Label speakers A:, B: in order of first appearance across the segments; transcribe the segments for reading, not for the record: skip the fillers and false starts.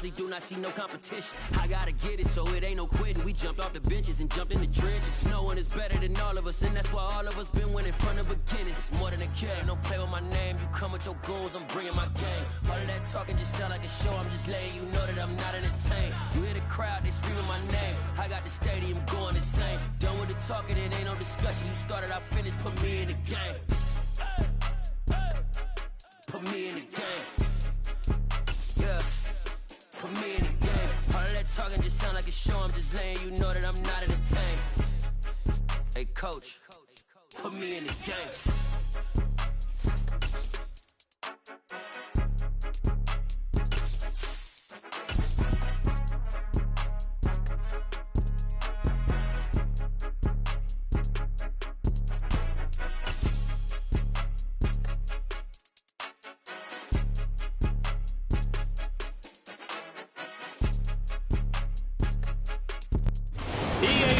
A: honestly do not see no competition. I gotta get it, so it ain't no quitting. We jumped off the benches and jumped in the trenches. No one is better than all of us, and that's why all of us been winning from the beginning. It's more than a game, don't play with my name. You come with your goons, I'm bringing my game. All of that talking just sound like a show, I'm just letting you know that I'm not entertained. You hear the crowd, they screaming my name. I got the stadium going insane. Done with the talking, it ain't no discussion. You started, I finished, put me in the game. Put me in the game. Yeah. Put me in the game. All of that talking just sound like a show, I'm just letting you know that I'm not entertained. Hey coach, put me in the game.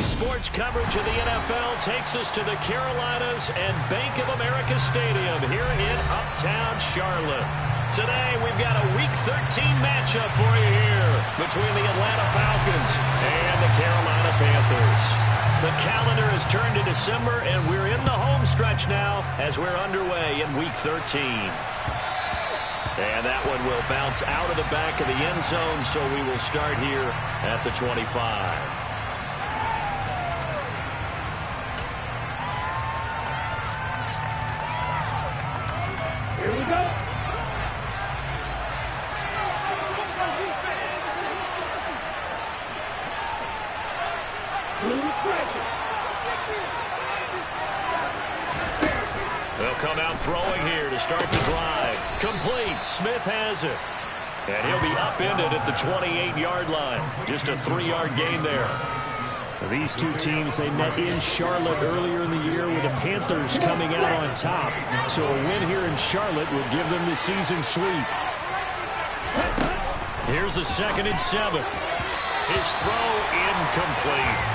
B: Sports coverage of the NFL takes us to the Carolinas and Bank of America Stadium here in Uptown Charlotte. Today, we've got a Week 13 matchup for you here between the Atlanta Falcons and the Carolina Panthers. The calendar has turned to December, and we're in the home stretch now as we're underway in Week 13. And that one will bounce out of the back of the end zone, so we will start here at the 25. They'll come out throwing here to start the drive. Complete. Smith has it. And he'll be upended at the 28-yard line. Just a 3-yard gain there.
C: These two teams, they met in Charlotte earlier in the year with the Panthers coming out on top. So a win here in Charlotte will give them the season sweep.
B: Here's a 2nd and 7. His throw incomplete.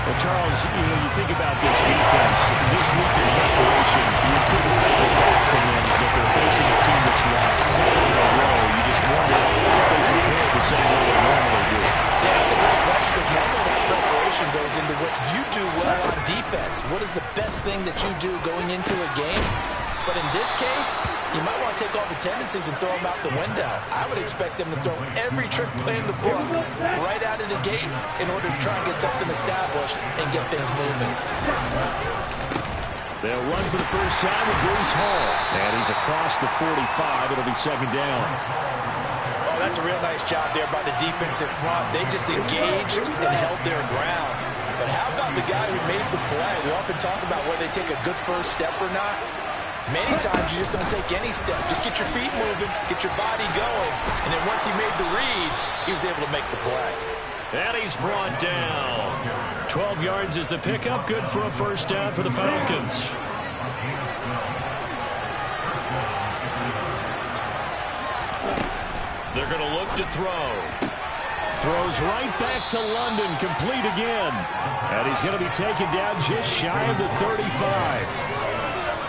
C: Well, Charles, you think about this defense. This week in preparation, you couldn't hide the fact from them that they're facing a team that's lost 7 in a row. You just wonder if they prepare the same way they normally do.
D: Yeah, that's a great question because normally that preparation goes into what you do well on defense. What is the best thing that you do going into a game? But in this case, you might want to take all the tendencies and throw them out the window. I would expect them to throw every trick play in the book right out of the gate in order to try and get something established and get things moving.
C: They'll run for the first time with Bruce Hall. And he's across the 45. It'll be 2nd down.
D: Oh, that's a real nice job there by the defensive front. They just engaged and held their ground. But how about the guy who made the play? We often talk about whether they take a good first step or not. Many times you just don't take any step. Just get your feet moving, get your body going, and then once he made the read, he was able to make the play.
B: And he's brought down. 12 yards is the pickup. Good for a first down for the Falcons. They're going to look to throw.
C: Throws right back to London, complete again. And he's going to be taken down just shy of the 35.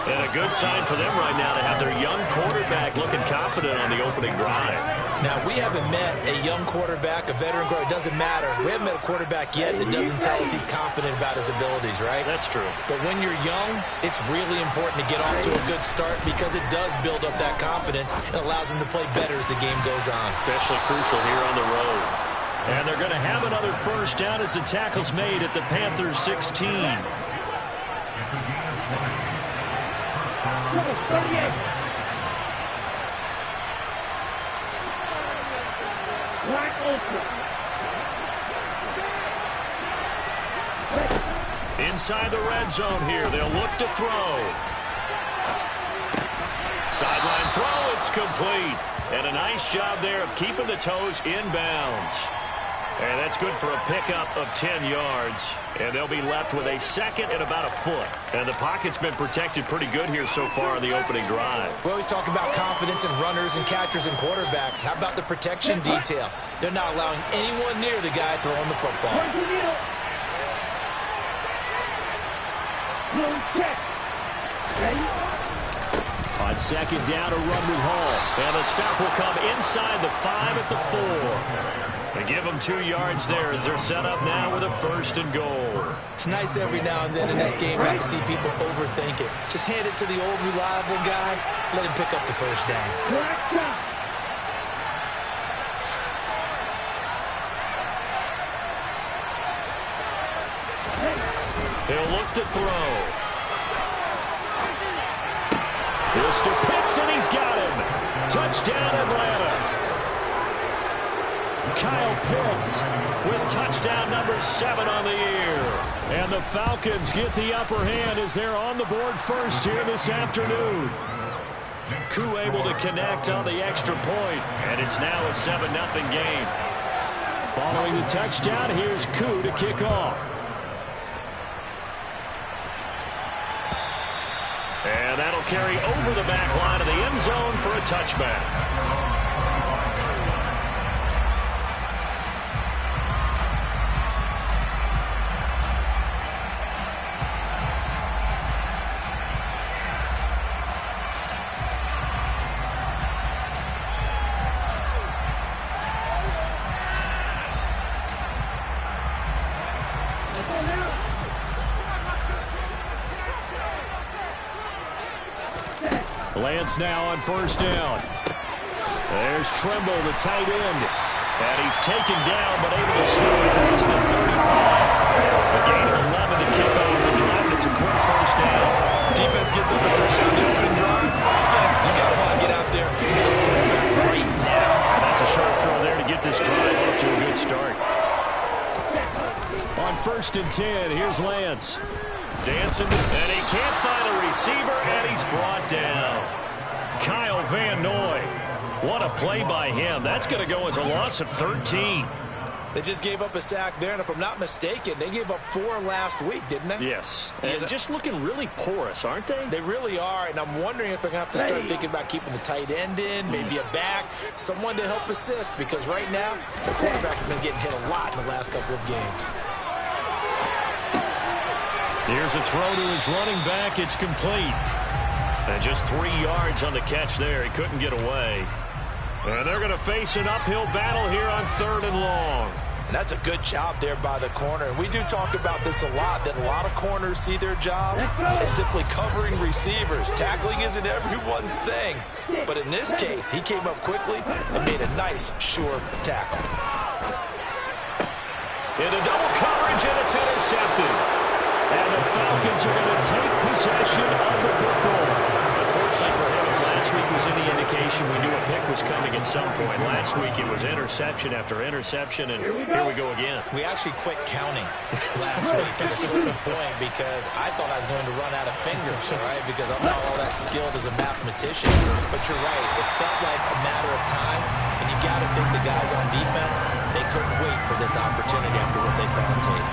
B: And a good sign for them right now to have their young quarterback looking confident on the opening drive.
D: Now, we haven't met a young quarterback, a veteran quarterback. It doesn't matter. We haven't met a quarterback yet that doesn't tell us he's confident about his abilities, right?
B: That's true.
D: But when you're young, it's really important to get off to a good start because it does build up that confidence and allows him to play better as the game goes on.
B: Especially crucial here on the road. And they're going to have another first down as the tackle's made at the Panthers 16. Inside the red zone here, they'll look to throw. Sideline throw, it's complete. And a nice job there of keeping the toes inbounds. And that's good for a pickup of 10 yards. And they'll be left with a 2nd and about a foot. And the pocket's been protected pretty good here so far in the opening drive.
D: We always talk about confidence in runners and catchers and quarterbacks. How about the protection detail? They're not allowing anyone near the guy throwing the football.
B: On second down, a run with Hall. And the stop will come inside the 5 at the 4. They give them 2 yards there as they're set up now with a 1st and goal.
D: It's nice every now and then in this game not to see people overthink it. Just hand it to the old reliable guy. Let him pick up the 1st down.
B: He'll look to throw. Here's to Pitts, and he's got him. Touchdown, Atlanta. Kyle Pitts with touchdown number 7 on the year. And the Falcons get the upper hand as they're on the board first here this afternoon. Koo able to connect on the extra point, and it's now a 7-0 game. Following the touchdown, here's Koo to kick off. And that'll carry over the back line of the end zone for a touchback. Lance now on 1st down. There's Trimble, the tight end. And he's taken down, but able to slow across the 35. A gain of 11 to kick off the drive. It's a quick 1st down.
D: Defense gives up a touchdown the opening drive. Offense, you got to want to get out there and get those plays back right now.
B: And that's a sharp throw there to get this drive off to a good start. On 1st and 10, here's Lance. Dancing, and he can't find a receiver, and he's brought down. Kyle Van Noy. What a play by him. That's going to go as a loss of 13.
D: They just gave up a sack there, and if I'm not mistaken, they gave up 4 last week, didn't they?
B: Yes. And just looking really porous, aren't they?
D: They really are, and I'm wondering if they're going to have to start thinking about keeping the tight end in, maybe a back, someone to help assist, because right now, the quarterback's been getting hit a lot in the last couple of games.
B: Here's a throw to his running back. It's complete. And just 3 yards on the catch there. He couldn't get away. And they're going to face an uphill battle here on 3rd and long.
D: And that's a good job there by the corner. And we do talk about this a lot, that a lot of corners see their job as simply covering receivers. Tackling isn't everyone's thing. But in this case, he came up quickly and made a nice, sure tackle.
B: Into double coverage, and it's intercepted. And the Falcons are going to take possession of the football. Unfortunately for him, if last week was any indication, we knew a pick was coming at some point. Last week it was interception after interception, and here we go again.
D: We actually quit counting last week at a certain point because I thought I was going to run out of fingers, right? Because I'm not all that skilled as a mathematician. But you're right, it felt like a matter of time, and you got to think the guys on defense, they couldn't wait for this opportunity after what they saw on tape.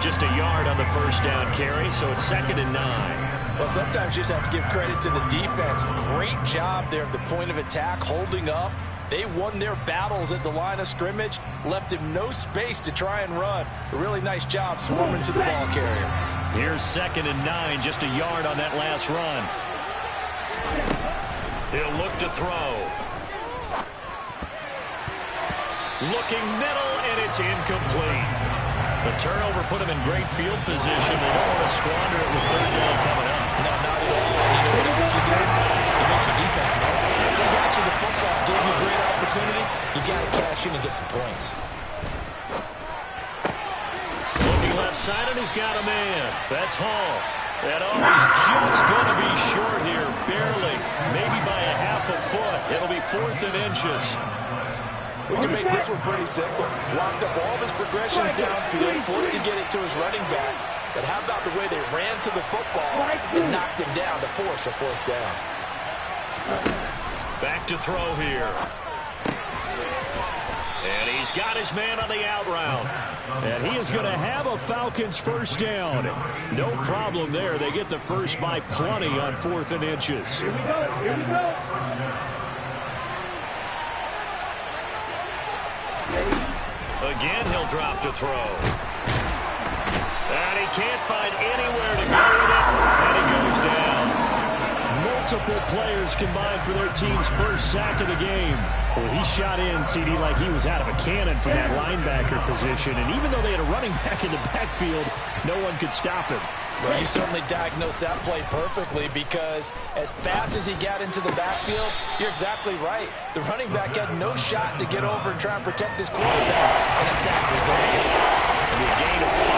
B: Just a yard on the 1st down carry, so it's 2nd and 9.
D: Well, sometimes you just have to give credit to the defense. Great job there at the point of attack, holding up. They won their battles at the line of scrimmage, left him no space to try and run. A really nice job swarming to the ball carrier.
B: Here's 2nd and 9, just a yard on that last run. He'll look to throw. Looking middle, and it's incomplete. The turnover put him in great field position. They don't want to squander it with 3rd down coming up.
D: No, not at all. And you know what else you do? You make your defense mad. They got you the football, gave you a great opportunity. You got to cash in and get some points.
B: Looking left side, and he's got a man. That's Hall. And he's just going to be short here, barely, maybe by a half a foot. It'll be 4th and inches.
D: We can make this one pretty simple. Locked up all of his progressions downfield, forced to get it to his running back. But how about the way they ran to the football and knocked him down to force a 4th down?
B: Back to throw here. And he's got his man on the out route. And he is going to have a Falcons 1st down. No problem there. They get the first by plenty on 4th and inches.
C: Here we go. Here we go.
B: Again, he'll drop to throw. And he can't find anywhere to go with it. And he goes down.
C: multiple players combined for their team's first sack of the game. Well, he shot in, CD, like he was out of a cannon from that linebacker position. And even though they had a running back in the backfield, no one could stop him.
D: Well, you certainly diagnosed that play perfectly, because as fast as he got into the backfield, you're exactly right. The running back had no shot to get over and try and protect his quarterback, and a sack resulted.
B: And a gain of 5,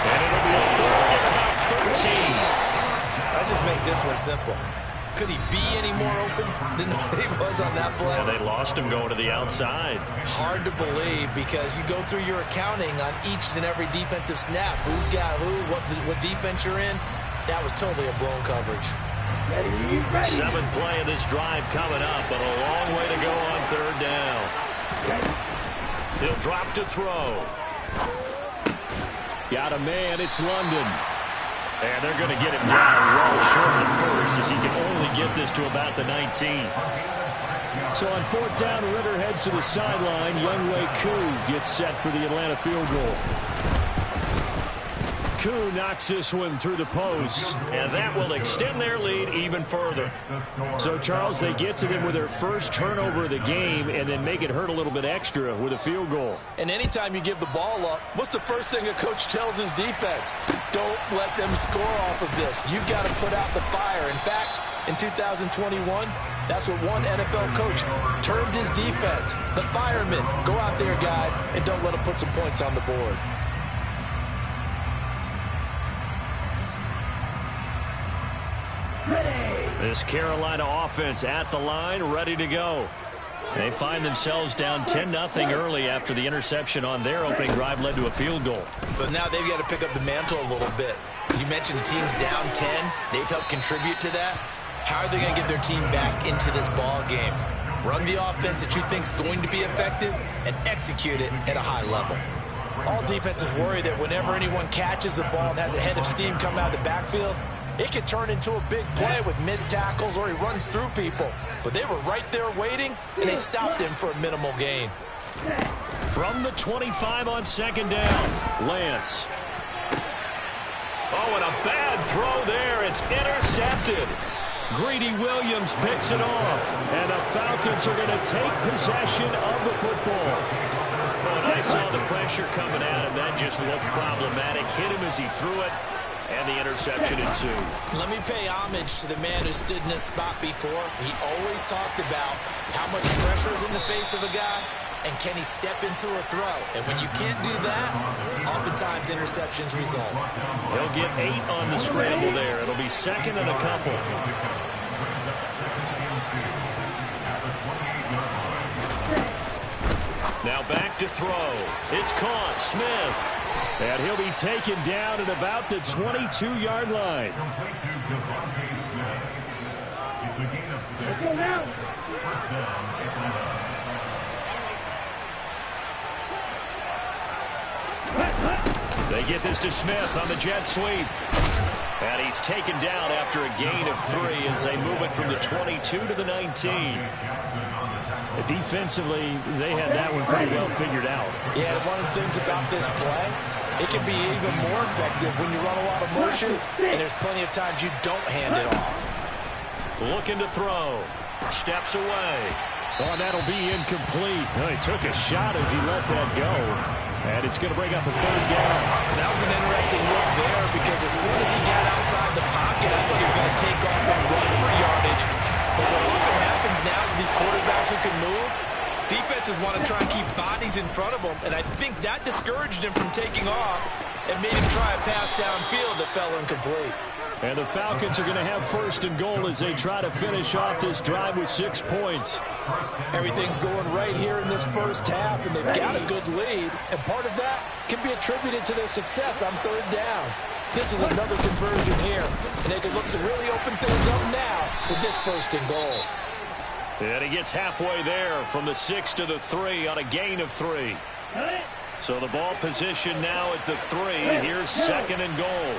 B: and it'll be a third and about 13.
D: Let's just make this one simple. Could he be any more open than what he was on that play?
B: And they lost him going to the outside.
D: Hard to believe, because you go through your accounting on each and every defensive snap. Who's got who, what defense you're in. That was totally a blown coverage.
B: 7th play of this drive coming up, but a long way to go on third down. He'll drop to throw.
C: Got a man, it's London.
B: And they're going to get him down well short of the first, as he can only get this to about the 19.
C: So on 4th down, Ritter heads to the sideline. Younghoe Koo gets set for the Atlanta field goal. Koo knocks this one through the post.
B: And that will extend their lead even further.
C: So, Charles, they get to them with their first turnover of the game and then make it hurt a little bit extra with a field goal.
D: And anytime you give the ball up, what's the first thing a coach tells his defense? Don't let them score off of this. You've got to put out the fire. In fact, in 2021, that's what one NFL coach termed his defense. The firemen. Go out there, guys, and don't let them put some points on the board.
B: This Carolina offense at the line, ready to go. They find themselves down 10-0 early after the interception on their opening drive led to a field goal.
D: So now they've got to pick up the mantle a little bit. You mentioned the team's down 10. They've helped contribute to that. How are they going to get their team back into this ball game? Run the offense that you think is going to be effective and execute it at a high level. All defenses worry that whenever anyone catches the ball and has a head of steam come out of the backfield, it could turn into a big play with missed tackles or he runs through people. But they were right there waiting, and they stopped him for a minimal gain.
B: From the 25 on 2nd down, Lance. Oh, and a bad throw there. It's intercepted. Greedy Williams picks it off.
C: And the Falcons are going to take possession of the football.
B: Oh, and I saw the pressure coming at him. That just looked problematic. Hit him as he threw it. And the interception ensued.
D: Let me pay homage to the man who stood in this spot before. He always talked about how much pressure is in the face of a guy, and can he step into a throw. And when you can't do that, oftentimes interceptions result.
B: He'll get 8 on the scramble there. It'll be 2nd and a couple. Now back to throw. It's caught. Smith.
C: And he'll be taken down at about the 22-yard line.
B: They get this to Smith on the jet sweep. And he's taken down after a gain of 3 as they move it from the 22 to the 19.
C: Defensively, they had that one pretty well figured out.
D: Yeah, one of the things about this play, it can be even more effective when you run a lot of motion, and there's plenty of times you don't hand it off.
B: Looking to throw. Steps away.
C: Oh, that'll be incomplete. Oh, he took a shot as he let that go. And it's going to bring up a 3rd down.
D: That was an interesting look there, because as soon as he got outside the pocket, I thought he was going to take off and run for yardage. But what often happens now with these quarterbacks who can move, defenses want to try and keep bodies in front of them, and I think that discouraged him from taking off and made him try a pass downfield that fell incomplete.
C: And the Falcons are going to have 1st and goal as they try to finish off this drive with 6 points.
D: Everything's going right here in this first half, and they've got a good lead, and part of that can be attributed to their success on 3rd downs. This is another conversion here, and they can look to really open things up now with this 1st and goal.
B: And he gets halfway there from the 6 to the 3 on a gain of 3. So the ball position now at the 3. Here's 2nd and goal.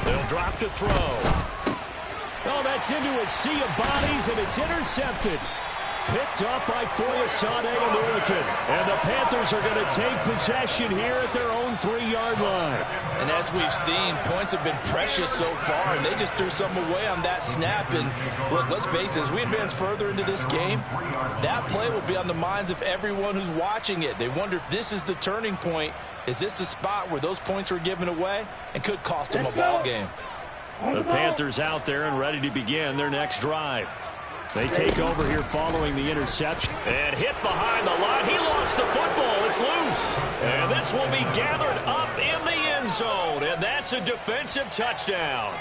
B: They'll drop to throw.
C: Oh, that's into a sea of bodies, and it's intercepted. Picked up by Foyesade American. And the Panthers are going to take possession here at their own own 3-yard line.
D: And as we've seen, points have been precious so far, and they just threw something away on that snap. And look, let's face it, as we advance further into this game, that play will be on the minds of everyone who's watching it. They wonder if this is the turning point. Is this the spot where those points were given away and could cost them a ball game?
B: The Panthers out there and ready to begin their next drive. They take over here following the interception. And hit behind the line. He lost the football. It's loose. And this will be gathered up in the end zone. And that's a defensive touchdown.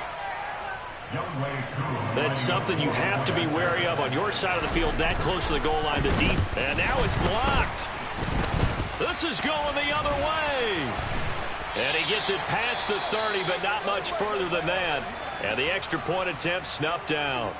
B: That's something you have to be wary of on your side of the field, that close to the goal line. The deep. And now it's blocked. This is going the other way. And he gets it past the 30, but not much further than that. And the extra point attempt snuffed down.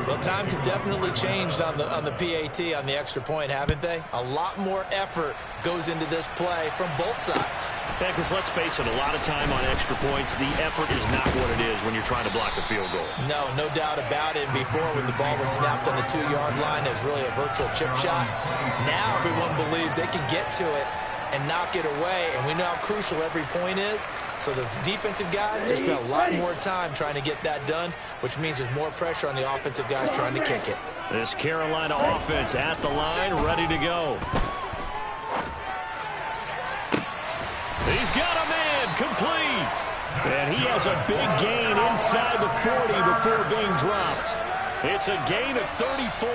D: Well, times have definitely changed on the PAT, on the extra point, haven't they? A lot more effort goes into this play from both sides.
B: Yeah, because let's face it, a lot of time on extra points, the effort is not what it is when you're trying to block a field goal.
D: No doubt about it. Before, when the ball was snapped on the 2-yard line, it was really a virtual chip shot. Now everyone believes they can get to it and knock it away, and we know how crucial every point is. So the defensive guys, they spend a lot more time trying to get that done, which means there's more pressure on the offensive guys trying to kick it.
B: This Carolina offense at the line, ready to go. He's got a man, complete. And he has a big gain inside the 40 before being dropped. It's a gain of 34.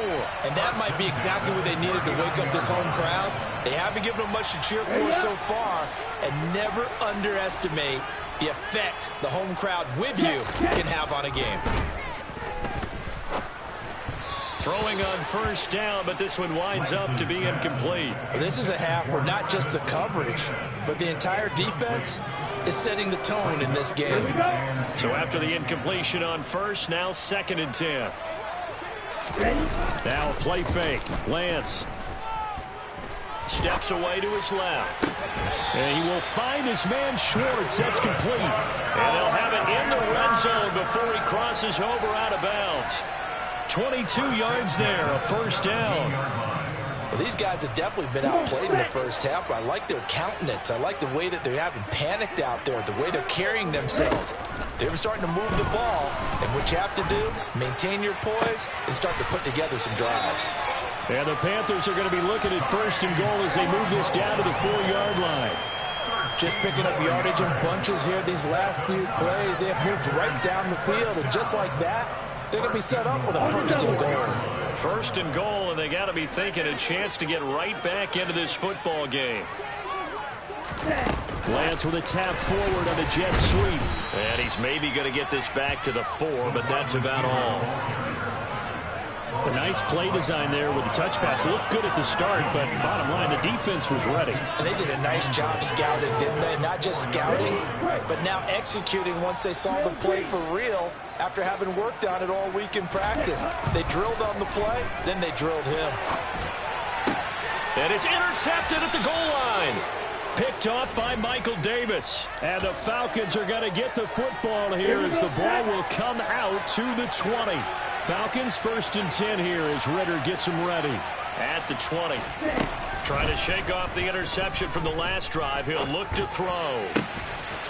D: And that might be exactly what they needed to wake up this home crowd. They haven't given them much to cheer for so far. And never underestimate the effect the home crowd with you can have on a game.
B: Throwing on first down, but this one winds up to be incomplete.
D: Well, this is a half where not just the coverage, but the entire defense is setting the tone in this game.
B: So after the incompletion on first, now 2nd and 10. Now a play fake. Lance steps away to his left. And he will find his man Schwartz. That's complete. And they'll have it in the red zone before he crosses over out of bounds. 22 yards there, a first down.
D: Well, these guys have definitely been outplayed in the first half, but I like their countenance. I like the way that they're having panicked out there, the way they're carrying themselves. They were starting to move the ball, and what you have to do, maintain your poise and start to put together some drives.
C: And the Panthers are going to be looking at 1st and goal as they move this down to the 4-yard line.
D: Just picking up yardage in bunches here these last few plays. They have moved right down the field, and just like that, they're going to be set up with a 1st and goal.
B: 1st and goal, and they got to be thinking a chance to get right back into this football game.
C: Lance with a tap forward on the jet sweep.
B: And he's maybe going to get this back to the 4, but that's about all.
C: A nice play design there with the touch pass. Looked good at the start, but bottom line, the defense was ready.
D: And they did a nice job scouting, didn't they? Not just scouting, but now executing once they saw the play for real after having worked on it all week in practice. They drilled on the play, then they drilled him.
B: And it's intercepted at the goal line. Picked off by Michael Davis.
C: And the Falcons are going to get the football here as the ball will come out to the 20. Falcons 1st and 10 here as Ritter gets them ready.
B: At the 20. Trying to shake off the interception from the last drive. He'll look to throw.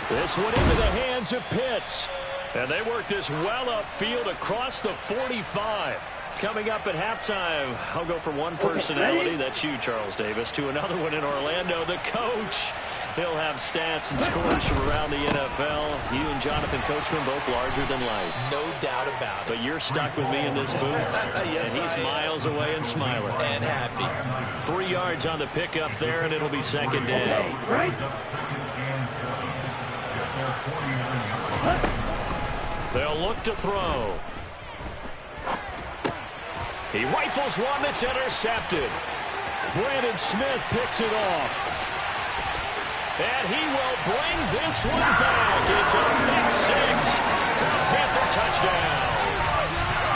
C: This one into the hands of Pitts.
B: And they work this well upfield across the 45. Coming up at halftime, I'll go from one personality, that's you, Charles Davis, to another one in Orlando, the coach. He'll have stats and scores from around the NFL. You and Jonathan Coachman both larger than life.
D: No doubt about it.
B: But you're stuck with me in this booth,
D: yes,
B: and he's miles away and smiling.
D: And happy.
B: 3 yards on the pickup there, and it'll be 2nd down. They'll look to throw. He rifles one that's intercepted.
C: Brandon Smith picks it off.
B: And he will bring this one back. It's a pick 6 for a Panther touchdown.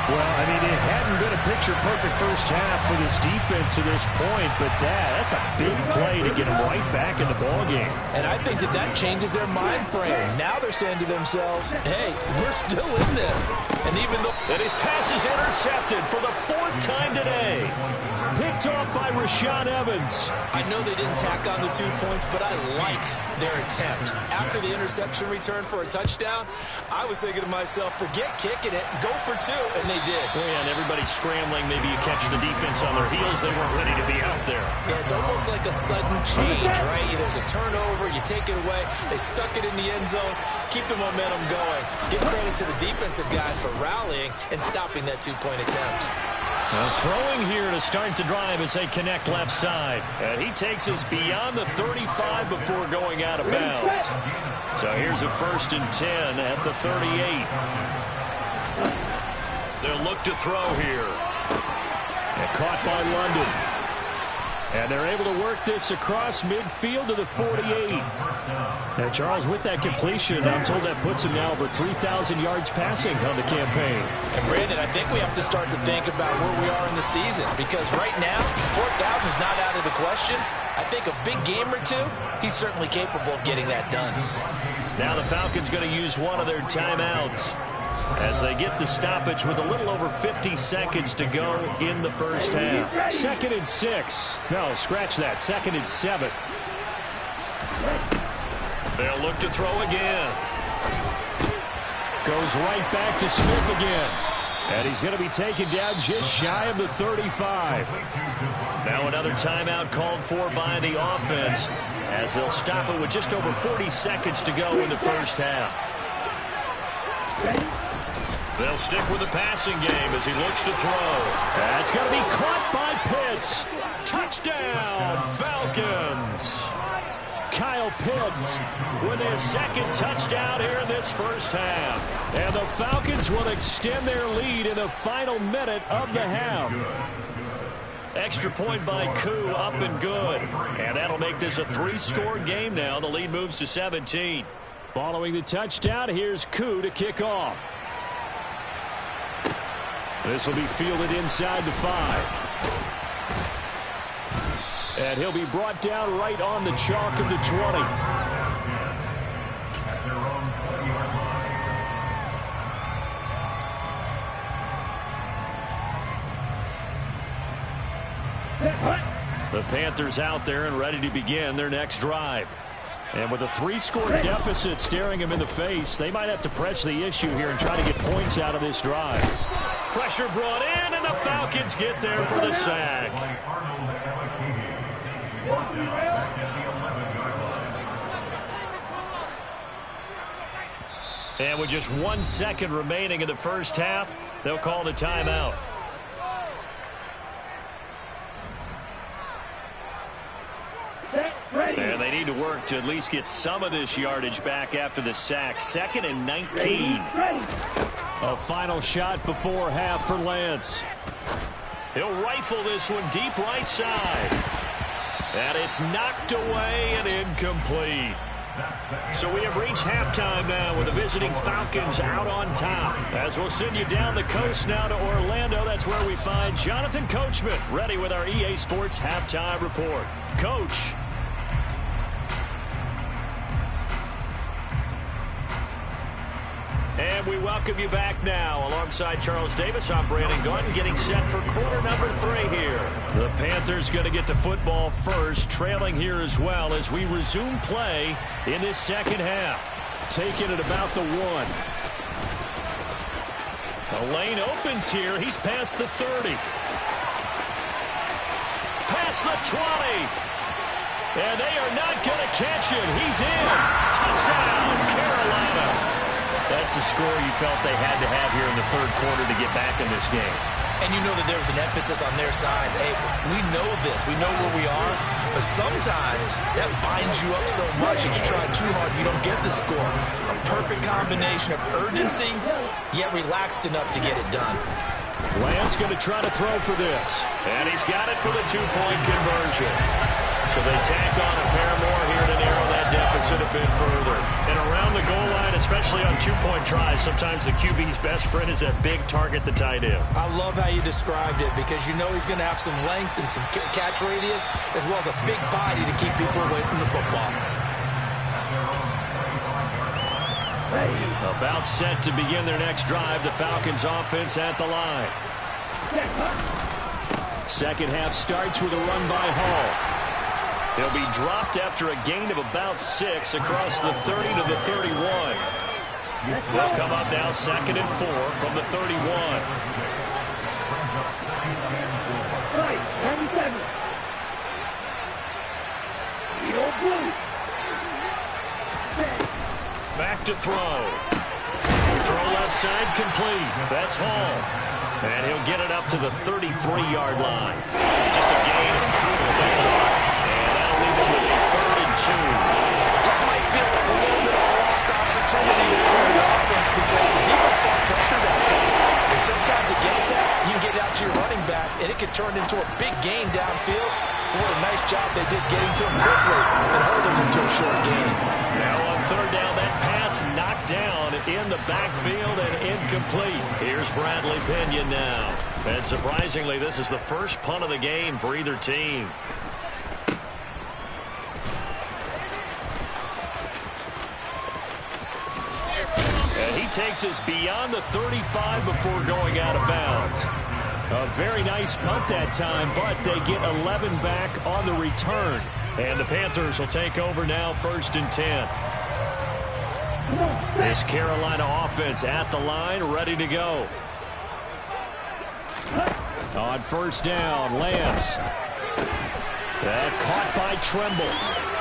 C: Well, I mean, it hadn't been a picture picture-perfect first half for this defense to this point, but that's a big play to get them right back in the ballgame.
D: And I think that changes their mind frame. Now they're saying to themselves, hey, we're still in this. And even though...
B: And his pass is intercepted for the 4th time today.
C: Picked off by Rashaan Evans.
D: I know they didn't tack on the 2 points, but I liked their attempt. After the interception return for a touchdown, I was thinking to myself, forget kicking it, go for 2, and they did.
B: Oh, yeah, and everybody's scrambling. Maybe you catch the defense on their heels. They weren't ready to be out there.
D: Yeah, it's almost like a sudden change, right? There's a turnover, you take it away, they stuck it in the end zone, keep the momentum going. Give credit to the defensive guys for rallying and stopping that 2-point attempt.
B: Throwing here to start the drive as they connect left side. And he takes us beyond the 35 before going out of bounds. So here's a 1st and 10 at the 38. They'll look to throw here.
C: And caught by London. And they're able to work this across midfield to the 48. And Charles, with that completion, I'm told that puts him now over 3,000 yards passing on the campaign.
D: And Brandon, I think we have to start to think about where we are in the season, because right now, 4,000 is not out of the question. I think a big game or 2, he's certainly capable of getting that done.
B: Now the Falcons going to use one of their timeouts as they get the stoppage with a little over 50 seconds to go in the first half.
C: 2nd and 6. No, scratch that. 2nd and 7.
B: They'll look to throw again.
C: Goes right back to Smith again. And he's going to be taken down just shy of the 35.
B: Now another timeout called for by the offense as they'll stop it with just over 40 seconds to go in the first half. They'll stick with the passing game as he looks to throw.
C: That's going to be caught by Pitts.
B: Touchdown, Falcons.
C: Kyle Pitts
B: with his 2nd touchdown here in this first half.
C: And the Falcons will extend their lead in the final minute of the half.
B: Extra point by Koo, up and good. And that'll make this a 3-score game now. The lead moves to 17.
C: Following the touchdown, here's Koo to kick off. This will be fielded inside the 5. And he'll be brought down right on the chalk of the 20.
B: The Panthers out there and ready to begin their next drive.
C: And with a 3-score deficit staring him in the face, they might have to press the issue here and try to get points out of this drive.
B: Pressure brought in, and the Falcons get there for the sack. And with just 1 second remaining in the first half, they'll call the timeout. And they need to work to at least get some of this yardage back after the sack. 2nd and 19.
C: A final shot before half for Lance.
B: He'll rifle this one deep right side. And it's knocked away and incomplete. So we have reached halftime now with the visiting Falcons out on top. As we'll send you down the coast now to Orlando, that's where we find Jonathan Coachman ready with our EA Sports Halftime Report. Coach. And we welcome you back now. Alongside Charles Davis, I'm Brandon Gordon, getting set for quarter number 3 here. The Panthers going to get the football first, trailing here as well as we resume play in this second half.
C: Taking it about the 1.
B: The lane opens here. He's past the 30. Past the 20. And they are not going to catch him. He's in. Touchdown, Carolina. That's the score you felt they had to have here in the third quarter to get back in this game.
D: And you know that there was an emphasis on their side. Hey, we know this. We know where we are. But sometimes that binds you up so much that you try too hard, you don't get the score. A perfect combination of urgency, yet relaxed enough to get it done.
C: Lance going to try to throw for this.
B: And he's got it for the 2-point conversion. So they tack on a pair more here to narrow that deficit. opposite have been further. And around the goal line, especially on two-point tries, sometimes the QB's best friend is that big target, the tight end.
D: I love how you described it because you know he's going to have some length and some catch radius as well as a big body to keep people away from the football.
B: About set to begin their next drive, the Falcons offense at the line. Second half starts with a run by Hall. He'll be dropped after a gain of about 6 across the 30 to the 31. They'll come up now 2nd and 4 from the 31. Back to throw. Throw left side complete. That's Hall. And he'll get it up to the 33-yard line. Just a gain of a couple there. And that'll leave him with a 3rd and 2.
D: That might feel like a little bit of a lost opportunity there for the offense because the defense brought pressure that time. And sometimes against that, you can get out to your running back, and it can turn into a big gain downfield. What a nice job they did getting to him quickly and holding him to a short gain.
B: Now on 3rd down, that pass knocked down in the backfield and incomplete. Here's Bradley Pinion now. And surprisingly, this is the first punt of the game for either team. And he takes us beyond the 35 before going out of bounds. A very nice punt that time, but they get 11 back on the return. And the Panthers will take over now 1st and 10. This Carolina offense at the line, ready to go. On 1st down, Lance. Caught by Tremble.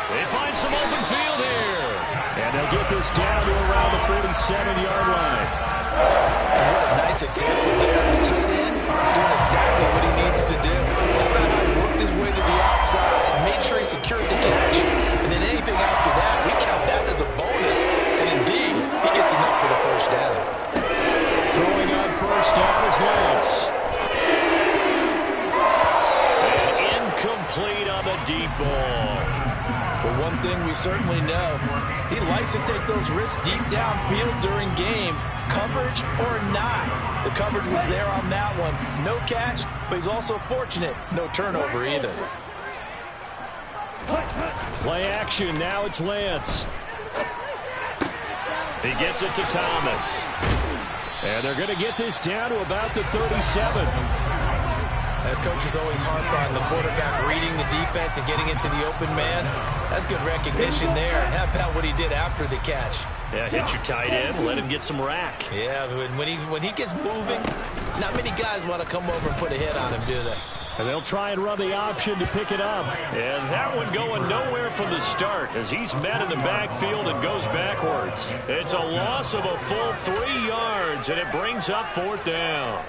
B: They find some open field here. And they'll get this down to around the 47-yard line.
D: What a nice example there. The tight end doing exactly what he needs to do. He worked his way to the outside and made sure he secured the catch. And then anything after that, we count that as a bonus. And indeed, he gets enough for the 1st down.
B: Throwing on 1st down is Lance. And incomplete on the deep ball.
D: But one thing we certainly know, he likes to take those risks deep downfield during games, coverage or not. The coverage was there on that one. No catch, but he's also fortunate. No turnover either.
B: Play action. Now it's Lance. He gets it to Thomas. And they're going to get this down to about the 37.
D: Coaches always harp on the quarterback reading the defense and getting into the open man. That's good recognition there. And how about what he did after the catch?
B: Yeah, hit your tight end, let him get some rack.
D: Yeah, when he gets moving, not many guys want to come over and put a hit on him, do they?
B: And they'll try and run the option to pick it up. And that one going nowhere from the start as he's met in the backfield and goes backwards. It's a loss of a full 3 yards, and it brings up 4th down.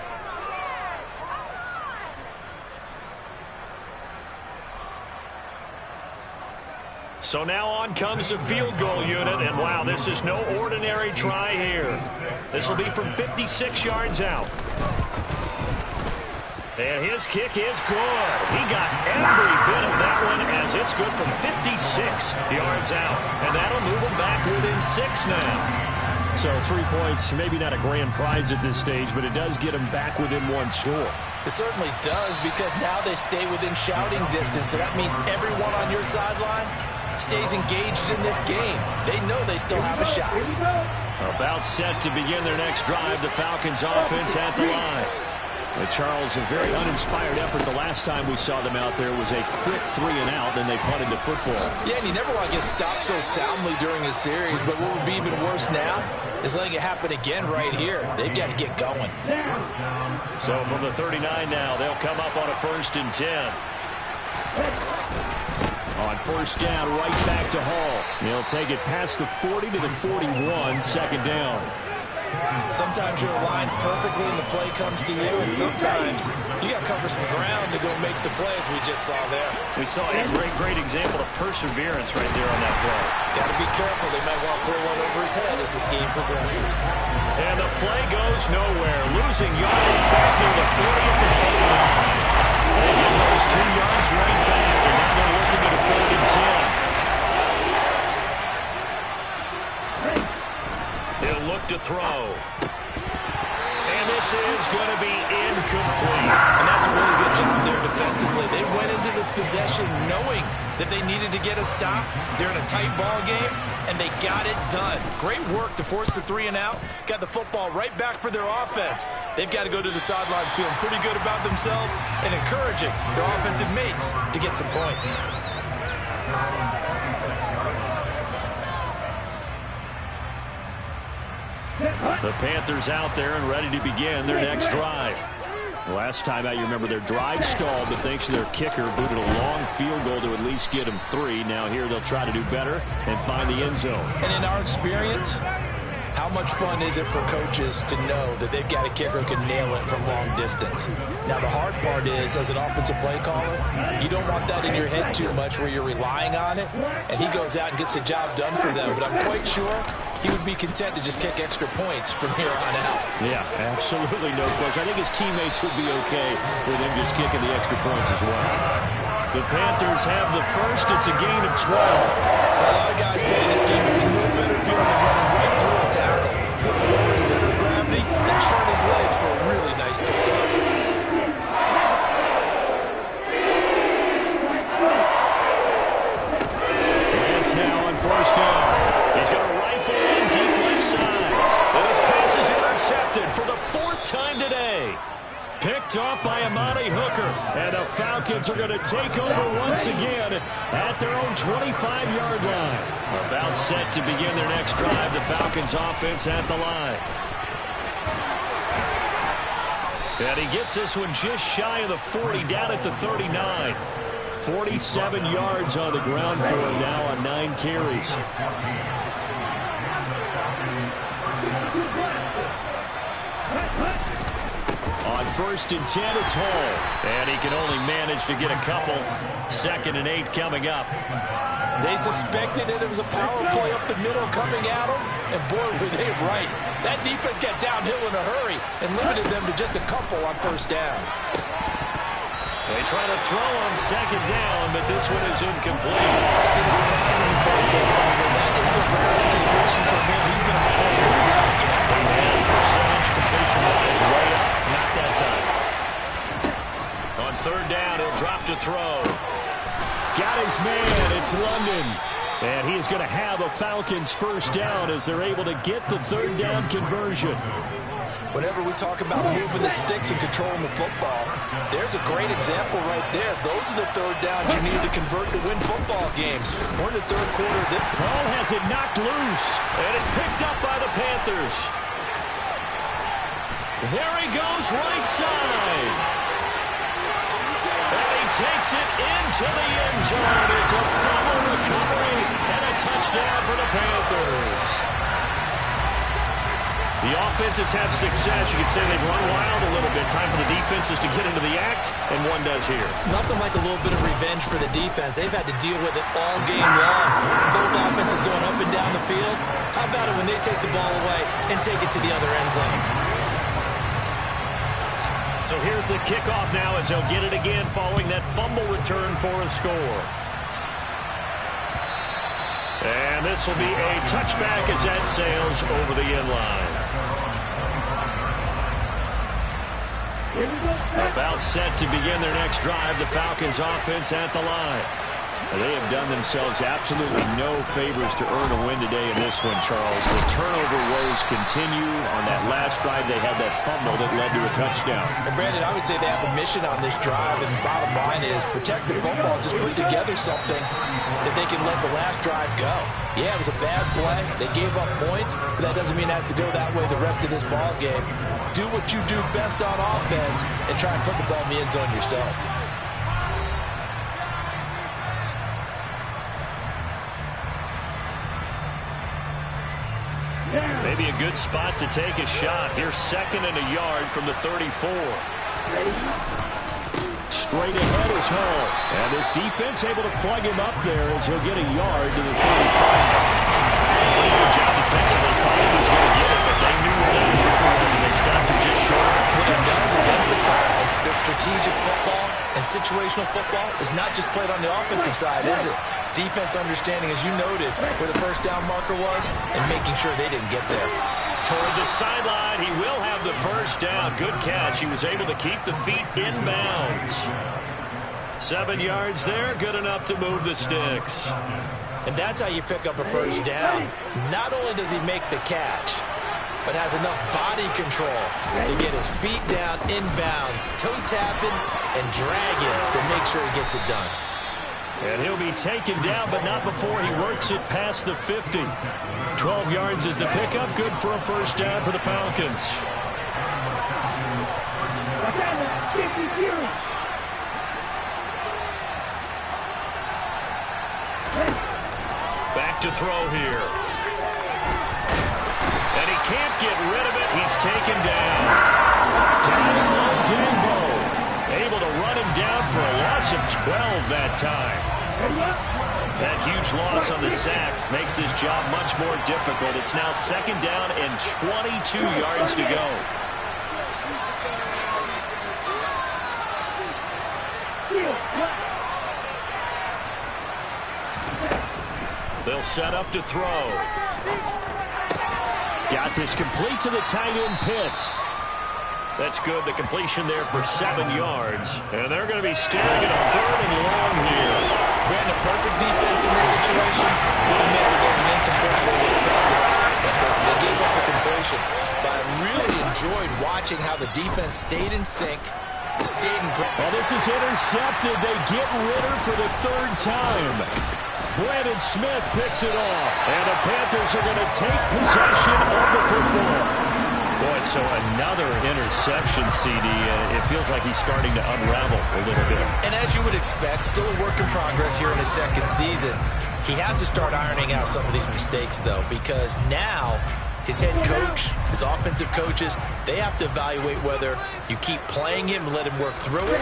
B: So now on comes the field goal unit, and wow, this is no ordinary try here. This will be from 56 yards out. And his kick is good. He got every bit of that one as it's good from 56 yards out. And that'll move him back within 6 now. So 3 points, maybe not a grand prize at this stage, but it does get him back within 1 score.
D: It certainly does because now they stay within shouting distance. So that means everyone on your sideline stays engaged in this game. They know they still have a shot.
B: About set to begin their next drive, the Falcons offense at the line. Charles, a very uninspired effort the last time we saw them out there was a quick 3 and out, and they punted the football.
D: Yeah, and you never want to get stopped so soundly during a series, but what would be even worse now is letting it happen again right here. They've got to get going.
B: So from the 39 now, they'll come up on a 1st and 10. On 1st down, right back to Hall. He'll take it past the 40 to the 41, 2nd down.
D: Sometimes you're aligned perfectly and the play comes to you, and sometimes you got to cover some ground to go make the plays we just saw there.
B: We saw a great example of perseverance right there on that play.
D: Got to be careful. They might want to throw one over his head as this game progresses.
B: And the play goes nowhere. Losing yards back near the 40 at the 39. They get those 2 yards right back, and now they're looking at a 3rd and 10. look to throw. And this is going to be incomplete.
D: And that's a really good job there defensively. They went into this possession knowing that they needed to get a stop. They're in a tight ball game, and they got it done. Great work to force the 3 and out. Got the football right back for their offense. They've got to go to the sidelines feeling pretty good about themselves and encouraging their offensive mates to get some points.
B: The Panthers out there and ready to begin their next drive. Last time out, you remember their drive stalled, but thanks to their kicker, booted a long field goal to at least get them 3. Now here they'll try to do better and find the end zone.
D: And in our experience, how much fun is it for coaches to know that they've got a kicker who can nail it from long distance? Now, the hard part is, as an offensive play caller, you don't want that in your head too much where you're relying on it, and he goes out and gets the job done for them. But I'm quite sure he would be content to just kick extra points from here on out.
B: Yeah, absolutely no question. I think his teammates would be okay with him just kicking the extra points as well. The Panthers have the first. It's a gain of 12.
D: A lot of guys playing this game, there's no better feeling than running right through a tackle. He's at the lower center of gravity and turn his legs for a really nice pickup.
B: Lance now on first down. He's going to rifle in deep left side. And his pass is intercepted for the 4th time today. Picked off by Amani Hooker. And the Falcons are going to take over once again at their own 25-yard line. About set to begin their next drive. The Falcons offense at the line. And he gets this one just shy of the 40, down at the 39. 47 yards on the ground for him now on 9 carries. On 1st and 10, it's Hall. And he can only manage to get a couple. 2nd and 8 coming up.
D: They suspected that it was a power play up the middle coming at them, and boy, were they right. That defense got downhill in a hurry and limited them to just a couple on 1st down.
B: They try to throw on 2nd down, but this one is incomplete.
D: I see the surprising face there, probably. That is a rare incompletion for him. He's been on point this entire game.
B: His percentage completion-wise way up. Not that time. On 3rd down, he'll drop to throw. Got his man. It's London. And he is going to have a Falcons 1st down as they're able to get the 3rd down conversion.
D: Whenever we talk about moving the sticks and controlling the football, there's a great example right there. Those are the 3rd downs you need to convert to win football games. We're in the 3rd quarter.
B: Ball has it knocked loose, and it's picked up by the Panthers. There he goes, right side. And he takes it into the end zone. It's a fumble recovery and a touchdown for the Panthers. The offenses have success. You could say they've run wild a little bit. Time for the defenses to get into the act, and one does here.
D: Nothing like a little bit of revenge for the defense. They've had to deal with it all game long. Both offenses going up and down the field. How about it when they take the ball away and take it to the other end zone?
B: So here's the kickoff now as they'll get it again following that fumble return for a score. And this will be a touchback as that sails over the end line. About set to begin their next drive, the Falcons offense at the line. They have done themselves absolutely no favors to earn a win today in this one, Charles. The turnover woes continue. On that last drive, they had that fumble that led to a touchdown.
D: And Brandon, I would say they have a mission on this drive, and the bottom line is protect the football. Just put together something that they can let the last drive go. Yeah, it was a bad play. They gave up points, but that doesn't mean it has to go that way the rest of this ball game. Do what you do best on offense and try and put the ball in the end zone yourself.
B: Maybe a good spot to take a shot. Here's 2nd and a yard from the 34. Straight ahead is Hall. And this defense able to plug him up there as he'll get a yard to the 35. Pretty good job defensively. Thought he was going to get it, but they knew where that marker was, and they stopped him just short.
D: What it does is emphasize that strategic football and situational football is not just played on the offensive side, is it? Defense understanding, as you noted, where the 1st down marker was and making sure they didn't get there.
B: toward the sideline. He will have the first down. Good catch. He was able to keep the feet in bounds. 7 yards there, good enough to move the sticks.
D: And that's how you pick up a first down. Not only does he make the catch, but has enough body control to get his feet down in bounds, toe tapping and dragging to make sure he gets it done.
B: And he'll be taken down, but not before he works it past the 50. 12 yards is the pickup, good for a first down for the Falcons. Back to throw here. And he can't get rid of it. He's taken down. Dambo able to run him down for a loss of 12 that time. That huge loss on the sack makes this job much more difficult. It's now second down and 22 yards to go. They'll set up to throw.
C: Got this complete to the tight end Pitts.
B: That's good. The completion there for 7 yards. And they're going to be staring at a third and long here.
D: Ran a perfect defense in this situation. Would have meant that there was an incompletion. They would have picked it. Okay, so they gave up the completion. But I really enjoyed watching how the defense stayed in sync. Stayed in ground.
C: Well, this is intercepted. They get Ritter for the third time. Brandon Smith picks it off. And the Panthers are going to take possession of the football.
B: Boy, so another interception, CD. It feels like he's starting to unravel a little bit.
D: And as you would expect, still a work in progress here in his second season. He has to start ironing out some of these mistakes, though, because now his head coach, his offensive coaches, they have to evaluate whether you keep playing him and let him work through it,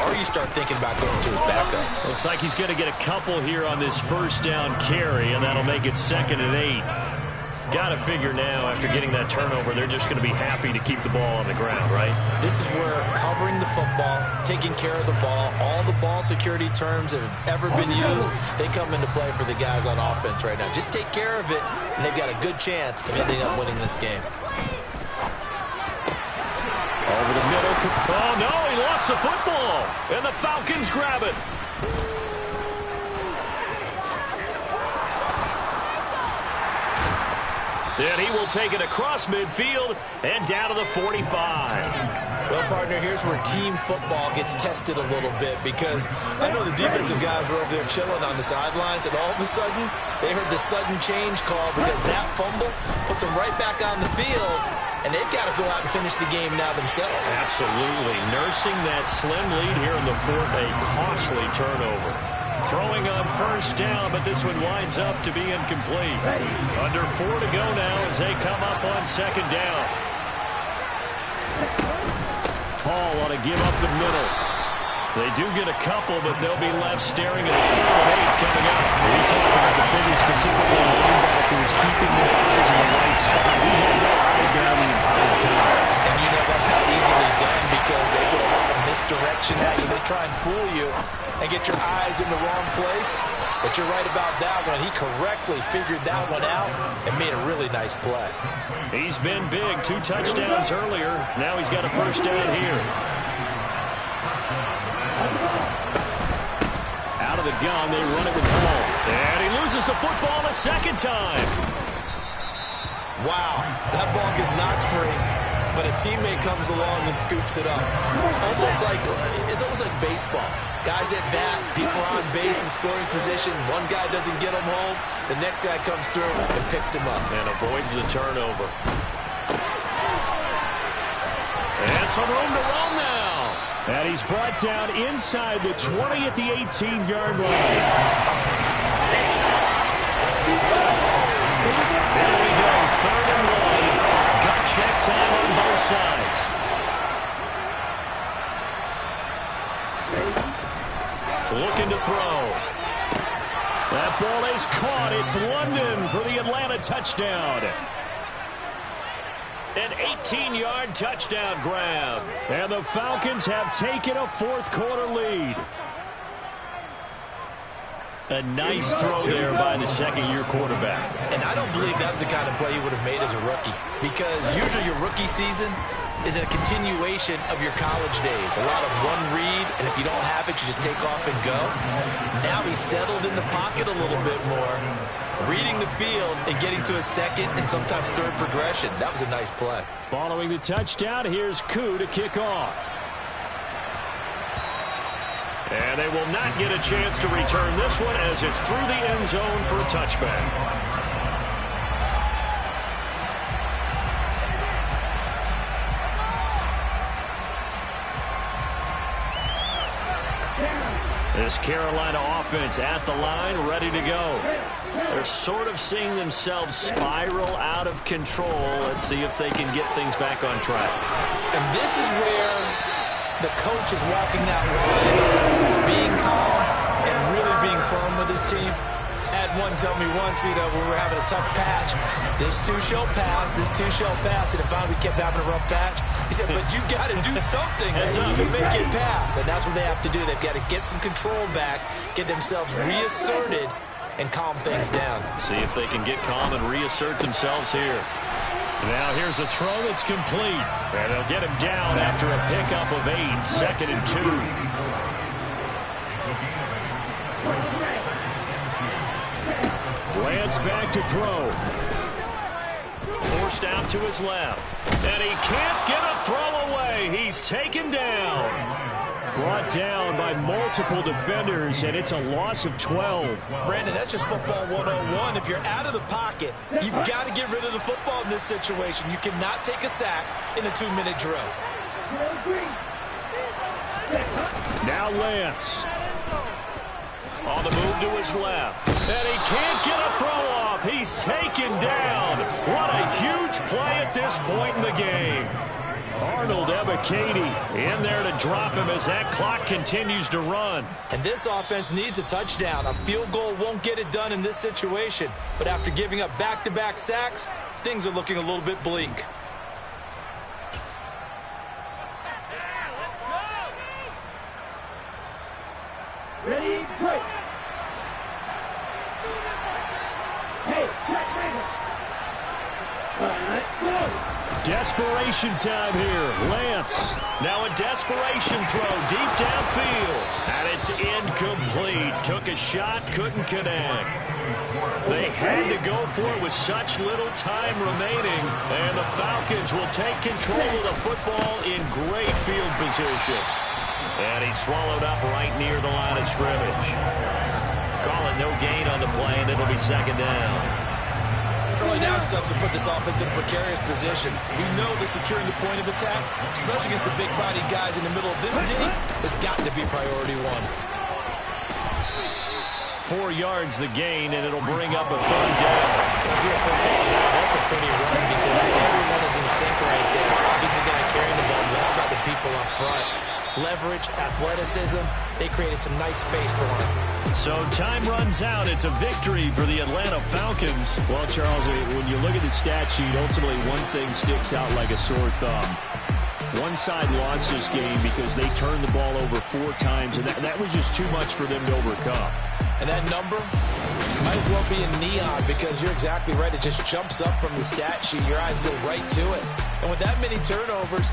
D: or you start thinking about going to his backup.
B: Looks like he's going to get a couple here on this first down carry, and that'll make it 2nd and 8. Got to figure now, after getting that turnover, they're just going to be happy to keep the ball on the ground, right?
D: This is where covering the football, taking care of the ball, all the ball security terms that have ever been used, they come into play for the guys on offense right now. Just take care of it, and they've got a good chance of ending up winning this game.
B: Over the middle. Oh, no, he lost the football, and the Falcons grab it. And he will take it across midfield and down to the 45.
D: Well, partner, here's where team football gets tested a little bit, because I know the defensive guys were over there chilling on the sidelines, and all of a sudden, they heard the sudden change call because that fumble puts them right back on the field, and they've got to go out and finish the game now themselves.
B: Absolutely. Nursing that slim lead here in the fourth, a costly turnover. Throwing on first down, but this one winds up to be incomplete. Under 4 to go now as they come up on second down.
C: Paul ought to give up the middle.
B: They do get a couple, but they'll be left staring at a 3rd and 8 coming up.
C: We talk about defenders, specifically linebackers, keeping their eyes in the right spot. We had their eye down the entire time.
D: And you know that's not easily done because they throw a lot of misdirection at you. They try and fool you and get your eyes in the wrong place. But you're right about that one. He correctly figured that one out and made a really nice play.
B: He's been big. 2 touchdowns earlier. Now he's got a first down here.
C: Out of the gun, they run it with Paul.
B: And he loses the football a second time.
D: Wow, that ball gets knocked free, but a teammate comes along and scoops it up. It's almost like baseball. Guys at bat, people on base in scoring position. One guy doesn't get him home. The next guy comes through and picks him up.
B: And avoids the turnover. And some room to run now.
C: And he's brought down inside the 20 at the 18-yard line.
B: There we go, 3rd and 1. Gut check time on both sides. Looking to throw.
C: That ball is caught. It's London for the Atlanta touchdown.
B: An 18-yard touchdown grab.
C: And the Falcons have taken a 4th quarter lead.
B: A nice throw there by the second-year quarterback.
D: And I don't believe that was the kind of play he would have made as a rookie, because usually your rookie season is a continuation of your college days. A lot of one read, and if you don't have it, you just take off and go. Now he's settled in the pocket a little bit more, reading the field and getting to a second and sometimes third progression. That was a nice play.
B: Following the touchdown, here's Koo to kick off. And they will not get a chance to return this one as it's through the end zone for a touchback. This Carolina offense at the line, ready to go. They're sort of seeing themselves spiral out of control. Let's see if they can get things back on track.
D: And this is where the coach is walking that line of being calm and really being firm with his team. I had one tell me once, when we were having a tough patch, this too shall pass, this too shall pass, and finally we kept having a rough patch. He said, but you got to do something to make it pass, and that's what they have to do. They've got to get some control back, get themselves reasserted, and calm things down.
B: See if they can get calm and reassert themselves here. Now here's a throw that's complete. And they'll get him down after a pickup of 8, 2nd and 2. Lance back to throw. Forced out to his left. And he can't get a throw away. He's taken down. Brought down by multiple defenders, and it's a loss of 12.
D: Brandon, that's just football 101. If you're out of the pocket, you've got to get rid of the football in this situation. You cannot take a sack in a 2-minute drill.
B: Now Lance. On the move to his left. And he can't get a throw off. He's taken down. What a huge play at this point in the game. Arnold Ebiketie in there to drop him as that clock continues to run.
D: And this offense needs a touchdown. A field goal won't get it done in this situation. But after giving up back-to-back sacks, things are looking a little bit bleak.
E: Ready, break. Hey,
B: Desperation time here. Lance. Now a desperation throw deep downfield. And it's incomplete. Took a shot, couldn't connect. They had to go for it with such little time remaining. And the Falcons will take control of the football in great field position. And he's swallowed up right near the line of scrimmage. Call it no gain on the play, and it'll be 2nd down.
D: Early down stuff to put this offense in a precarious position. We know that securing the point of attack, especially against the big-bodied guys in the middle of this team, has got to be priority 1.
B: 4 yards the gain, and it'll bring up a 3rd down.
D: If you're a football guy, that's a pretty run because everyone is in sync right there. Obviously, guy carrying the ball, but how about the people up front? Leverage, athleticism, they created some nice space for him.
B: So time runs out. It's a victory for the Atlanta Falcons.
C: Well, Charles, when you look at the stat sheet, ultimately one thing sticks out like a sore thumb. One side lost this game because they turned the ball over 4 times, and that was just too much for them to overcome.
D: And that number might as well be in neon because you're exactly right. It just jumps up from the stat sheet. Your eyes go right to it. And with that many turnovers,